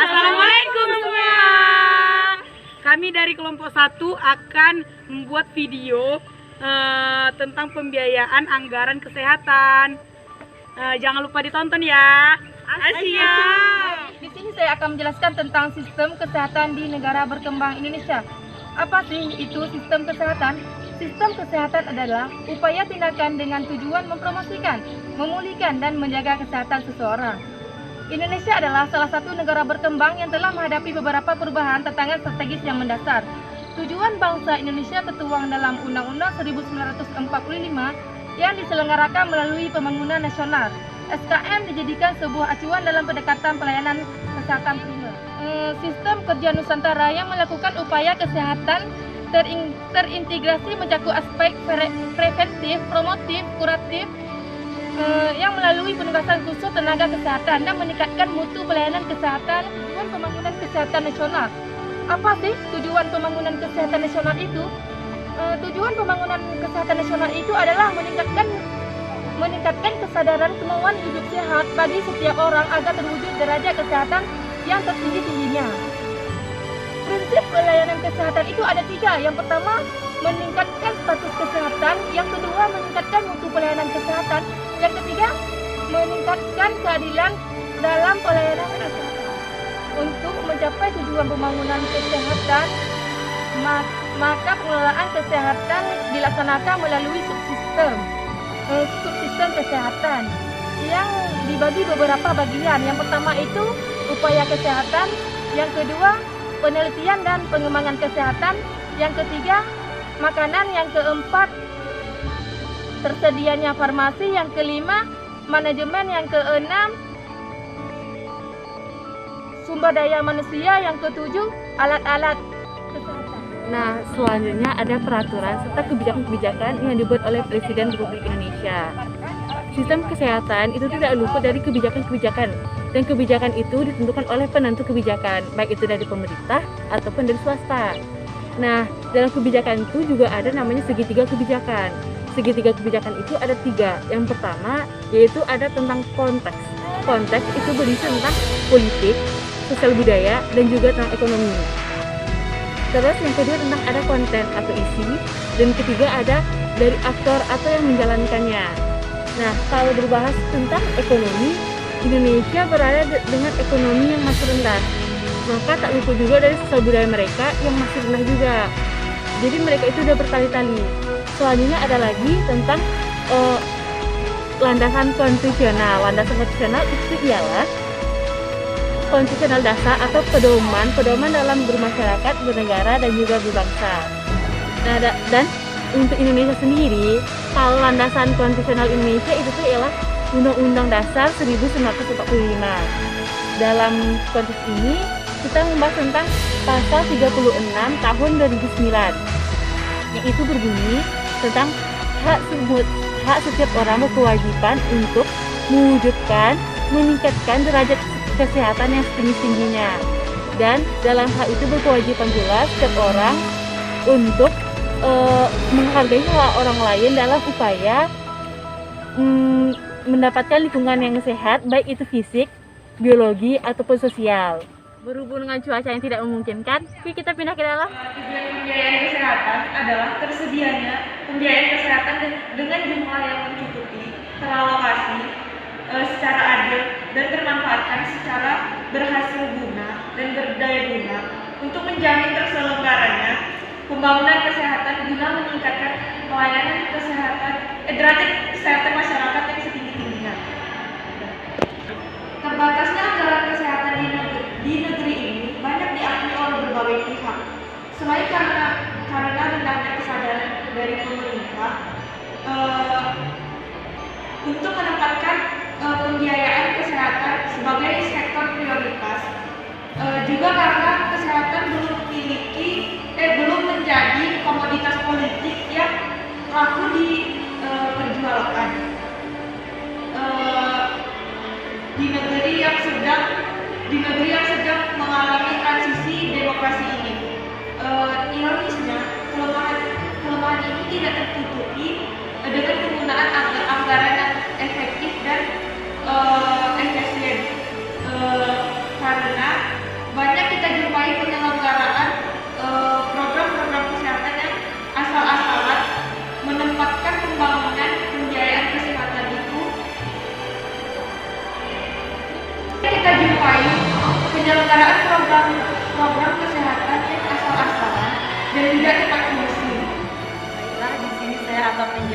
Assalamualaikum semua. Kami dari kelompok 1 akan membuat video tentang pembiayaan anggaran kesehatan. Jangan lupa ditonton ya. Asia. Di sini saya akan menjelaskan tentang sistem kesehatan di negara berkembang Indonesia. Apa sih itu sistem kesehatan? Sistem kesehatan adalah upaya tindakan dengan tujuan mempromosikan, memulihkan, dan menjaga kesehatan seseorang. Indonesia adalah salah satu negara berkembang yang telah menghadapi beberapa perubahan tantangan strategis yang mendasar. Tujuan bangsa Indonesia tertuang dalam Undang-Undang 1945 yang diselenggarakan melalui Pembangunan Nasional. SKN dijadikan sebuah acuan dalam pendekatan pelayanan kesehatan primer. Sistem kerja Nusantara yang melakukan upaya kesehatan terintegrasi mencakup aspek preventif, promotif, kuratif, yang melalui penugasan khusus tenaga kesehatan dan meningkatkan mutu pelayanan kesehatan. Tujuan pembangunan kesehatan nasional. Apa sih tujuan pembangunan kesehatan nasional itu? Tujuan pembangunan kesehatan nasional itu adalah meningkatkan kesadaran kemauan hidup sehat bagi setiap orang agar terwujud derajat kesehatan yang tertinggi-tingginya. Prinsip pelayanan kesehatan itu ada 3. Yang pertama, meningkatkan status kesehatan. Yang kedua, meningkatkan mutu pelayanan kesehatan. Yang ketiga, meningkatkan keadilan dalam pelayanan kesehatan. Untuk mencapai tujuan pembangunan kesehatan, maka pengelolaan kesehatan dilaksanakan melalui subsistem kesehatan yang dibagi beberapa bagian. Yang pertama itu upaya kesehatan, yang kedua penelitian dan pengembangan kesehatan, yang ketiga makanan, yang keempat tersedianya farmasi, yang kelima manajemen, yang keenam sumber daya manusia, yang ketujuh alat-alat kesehatan. Nah, selanjutnya ada peraturan serta kebijakan-kebijakan yang dibuat oleh Presiden Republik Indonesia. Sistem kesehatan itu tidak luput dari kebijakan-kebijakan, dan kebijakan itu ditentukan oleh penentu kebijakan, baik itu dari pemerintah ataupun dari swasta. Nah, dalam kebijakan itu juga ada namanya segitiga kebijakan. Segitiga kebijakan itu ada 3. Yang pertama yaitu ada tentang konteks. Konteks itu berisi tentang politik, sosial budaya, dan juga tentang ekonomi. Terus yang kedua tentang ada konten atau isi, dan ketiga ada dari aktor atau yang menjalankannya. Nah, kalau berbahas tentang ekonomi, Indonesia berada dengan ekonomi yang masih rendah. Maka tak luput juga dari sosial budaya mereka yang masih rendah juga. Jadi mereka itu udah bertali-tali. Selanjutnya ada lagi tentang landasan konstitusional. Landasan konstitusional itu ialah konstitusional dasar atau pedoman dalam bermasyarakat, bernegara, dan juga berbangsa. Nah, dan untuk Indonesia sendiri, kalau landasan konstitusional Indonesia itu tuh ialah Undang-Undang Dasar 1945. Dalam konteks ini, kita membahas tentang pasal 36 tahun 2009, yang itu berbunyi tentang hak setiap orang berkewajiban untuk mewujudkan, meningkatkan derajat kesehatan yang setinggi-tingginya. Dan dalam hal itu berkewajiban pula setiap orang untuk menghargai hak orang lain dalam upaya mendapatkan lingkungan yang sehat, baik itu fisik, biologi, ataupun sosial. Berhubung dengan cuaca yang tidak memungkinkan, kita pindah ke dalam. Tujuan pembiayaan kesehatan adalah tersedianya pembiayaan kesehatan dengan jumlah yang mencukupi, teralokasi secara adil, dan termanfaatkan secara berhasil guna dan berdaya guna untuk menjamin terselenggaranya pembangunan kesehatan guna meningkatkan pelayanan kesehatan derajat kesehatan masyarakat yang setinggi-tingginya. Terbatasnya anggaran kesehatan di negeri ini banyak diakui oleh berbagai pihak. Selain karena rendahnya kesadaran dari pemerintah untuk menempatkan pembiayaan kesehatan sebagai sektor prioritas, juga karena kesehatan belum menjadi komoditas politik yang laku diperjualkan di negeri yang sedang mengalami transisi demokrasi ini. Ironisnya, kelemahan ini tidak tertutupi dengan penggunaan anggaran yang efektif dan efisien, karena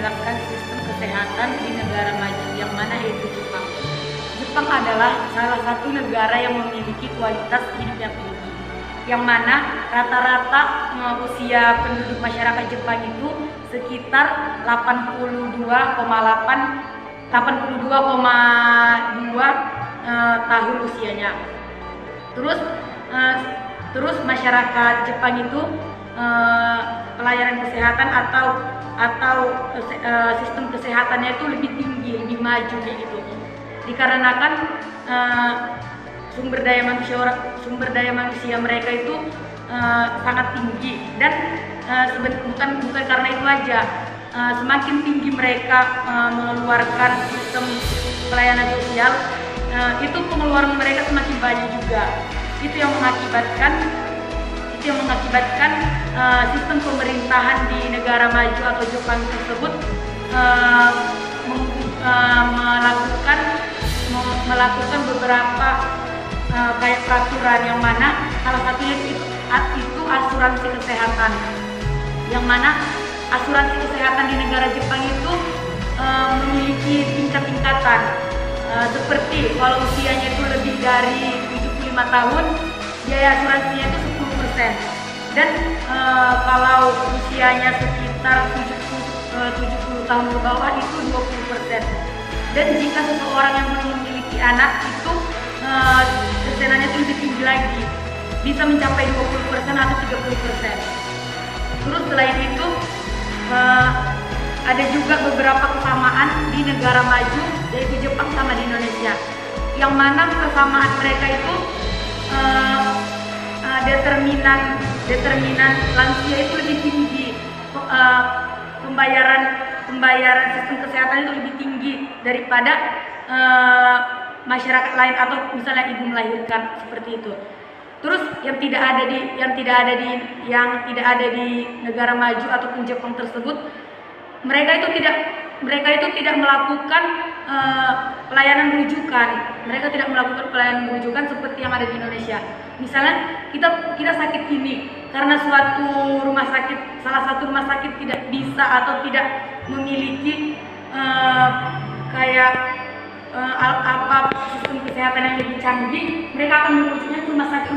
menjelaskan sistem kesehatan di negara maju yang mana yaitu Jepang. Jepang adalah salah satu negara yang memiliki kualitas hidup yang tinggi, yang mana rata-rata usia penduduk masyarakat Jepang itu sekitar 82,2 tahun usianya. Terus masyarakat Jepang itu pelayanan kesehatan atau sistem kesehatannya itu lebih tinggi, lebih maju kayak gitu. Dikarenakan sumber daya manusia mereka itu sangat tinggi dan bukan karena itu aja. Semakin tinggi mereka mengeluarkan sistem pelayanan sosial, itu pengeluaran mereka semakin banyak juga. Itu yang mengakibatkan sistem pemerintahan di negara maju atau Jepang tersebut melakukan beberapa kayak peraturan, yang mana salah satunya itu asuransi kesehatan, yang mana asuransi kesehatan di negara Jepang itu memiliki tingkat-tingkatan, seperti kalau usianya itu lebih dari 75 tahun biaya asuransinya itu 10%, dan kalau usianya sekitar 70 tahun ke bawah itu 20%, dan jika seseorang yang belum memiliki anak itu persenannya itu lebih tinggi lagi, bisa mencapai 20% atau 30%. Terus selain itu ada juga beberapa kesamaan di negara maju, yaitu Jepang sama di Indonesia, yang mana kesamaan mereka itu determinan lansia itu lebih tinggi, pembayaran sistem kesehatan itu lebih tinggi daripada masyarakat lain, atau misalnya ibu melahirkan seperti itu. Terus yang tidak ada di negara maju ataupun Jepang tersebut, mereka itu tidak melakukan pelayanan rujukan. Mereka tidak melakukan pelayanan rujukan seperti yang ada di Indonesia. Misalnya kita sakit ini karena salah satu rumah sakit tidak bisa atau tidak memiliki sistem kesehatan yang lebih canggih, mereka akan merujuknya ke rumah sakit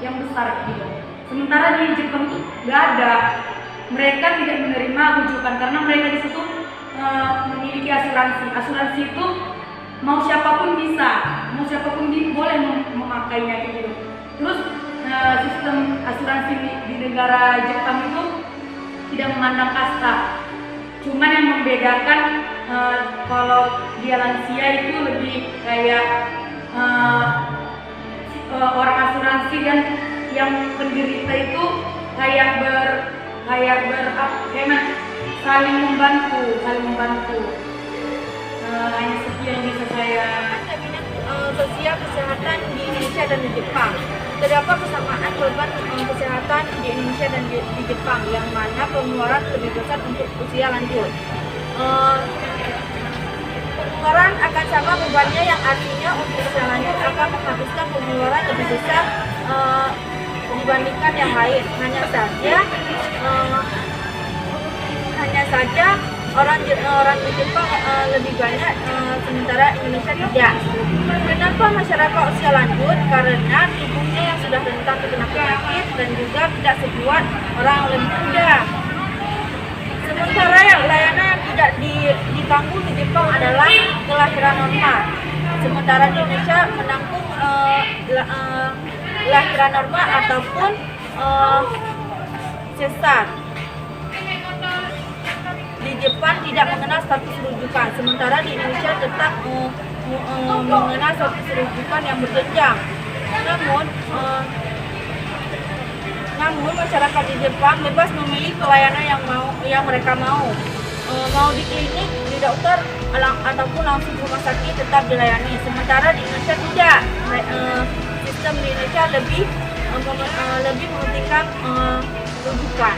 yang besar gitu. Sementara di Jepang itu nggak ada, mereka tidak menerima rujukan karena mereka di situ memiliki asuransi itu mau siapapun boleh memakainya gitu. Terus sistem asuransi di negara Jepang itu tidak memandang kasta. Cuman yang membedakan kalau dia lansia itu lebih kayak orang asuransi, dan yang penderita itu saling membantu. Hanya sekian yang bisa saya. Kabinet sosial kesehatan di Indonesia dan di Jepang. Terdapat kesamaan beban kesehatan di Indonesia dan di Jepang, yang mana pengeluaran lebih besar untuk usia lanjut. Pengeluaran akan sama bebannya, yang artinya untuk usia lanjut akan menghabiskan pengeluaran lebih besar dibandingkan yang lain. Hanya saja orang di Jepang lebih banyak, sementara Indonesia tidak. Kenapa masyarakat usia lanjut? Karena tubuhnya yang sudah rentan terkena penyakit dan juga tidak sekuat orang lebih muda. Sementara layanan yang tidak ditanggung di Jepang adalah kelahiran normal. Sementara di Indonesia menanggung kelahiran normal ataupun sesar. Di Jepang tidak mengenal status rujukan, sementara di Indonesia tetap mengenal status rujukan yang berjenjang. Namun masyarakat di Jepang bebas memilih pelayanan yang mereka mau. Mau di klinik, di dokter, ataupun langsung ke rumah sakit tetap dilayani. Sementara di Indonesia tidak. Sistem di Indonesia lebih mementingkan rujukan.